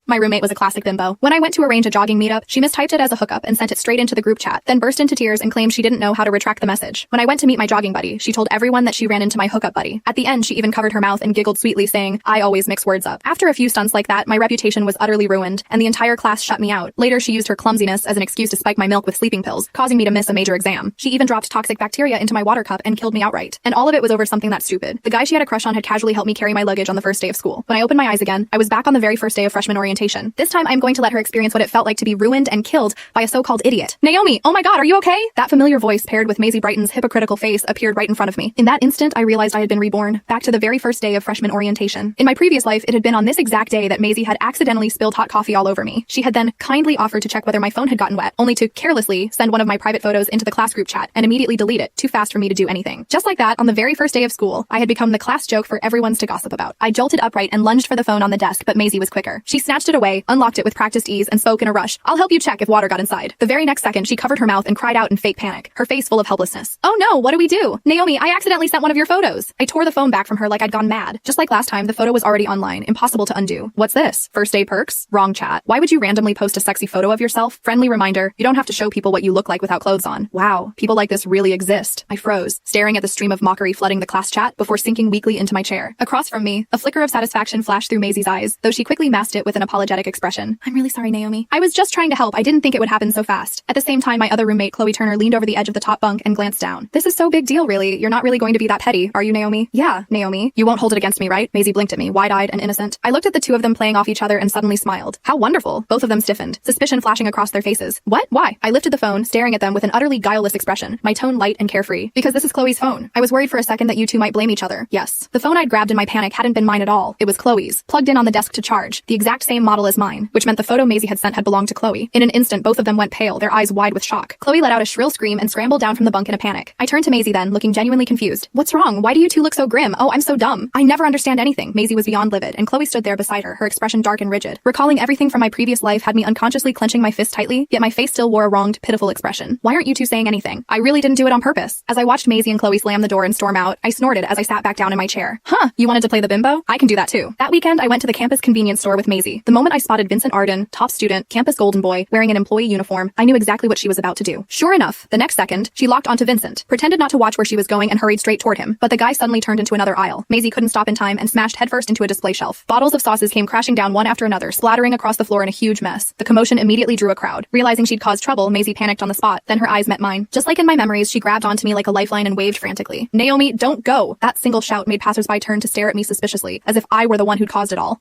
My roommate was a classic bimbo. When I went to arrange a jogging meetup, she mistyped it as a hookup and sent it straight into the group chat, then burst into tears and claimed she didn't know how to retract the message. When I went to meet my jogging buddy, she told everyone that she ran into my hookup buddy. At the end, she even covered her mouth and giggled sweetly, saying, "I always mix words up." After a few stunts like that, my reputation was utterly ruined, and the entire class shut me out. Later, she used her clumsiness as an excuse to spike my milk with sleeping pills, causing me to miss a major exam. She even dropped toxic bacteria into my water cup and killed me outright. And all of it was over something that stupid. The guy she had a crush on had casually helped me carry my luggage on the first day of school. When I opened my eyes again, I was back on the very first day of freshman orientation. This time, I'm going to let her experience what it felt like to be ruined and killed by a so-called idiot. "Naomi, oh my god, are you okay?" That familiar voice paired with Maisie Brighton's hypocritical face appeared right in front of me. In that instant, I realized I had been reborn, back to the very first day of freshman orientation. In my previous life, it had been on this exact day that Maisie had accidentally spilled hot coffee all over me. She had then kindly offered to check whether my phone had gotten wet, only to carelessly send one of my private photos into the class group chat and immediately delete it, too fast for me to do anything. Just like that, on the very first day of school, I had become the class joke for everyone's to gossip about. I jolted upright and lunged for the phone on the desk, but Maisie was quicker. She snatched it away, unlocked it with practiced ease, and spoke in a rush, "I'll help you check if water got inside." The very next second, she covered her mouth and cried out in fake panic, her face full of helplessness. "Oh no, what do we do? Naomi, I accidentally sent one of your photos." I tore the phone back from her like I'd gone mad. Just like last time, the photo was already online, impossible to undo. What's this? First day perks? Wrong chat. Why would you randomly post a sexy photo of yourself? Friendly reminder, you don't have to show people what you look like without clothes on. Wow, people like this really exist. I froze, staring at the stream of mockery flooding the class chat before sinking weakly into my chair. Across from me, a flicker of satisfaction flashed through Maisie's eyes, though she quickly masked it with an apologetic expression. "I'm really sorry, Naomi. I was just trying to help. I didn't think it would happen so fast." At the same time, my other roommate, Chloe Turner, leaned over the edge of the top bunk and glanced down. "This is so big deal, really. You're not really going to be that petty, are you, Naomi?" "Yeah, Naomi. You won't hold it against me, right?" Maisie blinked at me, wide-eyed and innocent. I looked at the two of them playing off each other and suddenly smiled. How wonderful. Both of them stiffened, suspicion flashing across their faces. "What? Why?" I lifted the phone, staring at them with an utterly guileless expression, my tone light and carefree. "Because this is Chloe's phone. I was worried for a second that you two might blame each other." Yes. The phone I'd grabbed in my panic hadn't been mine at all. It was Chloe's, plugged in on the desk to charge, the exact same model as mine, which meant the photo Maisie had sent had belonged to Chloe. In an instant, both of them went pale, their eyes wide with shock. Chloe let out a shrill scream and scrambled down from the bunk in a panic. I turned to Maisie then, looking genuinely confused. "What's wrong? Why do you two look so grim? Oh, I'm so dumb. I never understand anything." Maisie was beyond livid, and Chloe stood there beside her, her expression dark and rigid. Recalling everything from my previous life had me unconsciously clenching my fist tightly, yet my face still wore a wronged, pitiful expression. "Why aren't you two saying anything? I really didn't do it on purpose." As I watched Maisie and Chloe slam the door and storm out, I snorted as I sat back down in my chair. "Huh, you wanted to play the bimbo? I can do that too." That weekend, I went to the campus convenience store with Maisie. The moment I spotted Vincent Arden, top student, campus golden boy, wearing an employee uniform, I knew exactly what she was about to do. Sure enough, the next second, she locked onto Vincent, pretended not to watch where she was going and hurried straight toward him, but the guy suddenly turned into another aisle. Maisie couldn't stop in time and smashed headfirst into a display shelf. Bottles of sauces came crashing down one after another, splattering across the floor in a huge mess. The commotion immediately drew a crowd. Realizing she'd caused trouble, Maisie panicked on the spot, then her eyes met mine. Just like in my memories, she grabbed onto me like a lifeline and waved frantically. "Naomi, don't go!" That single shout made passersby turn to stare at me suspiciously, as if I were the one who'd caused it all.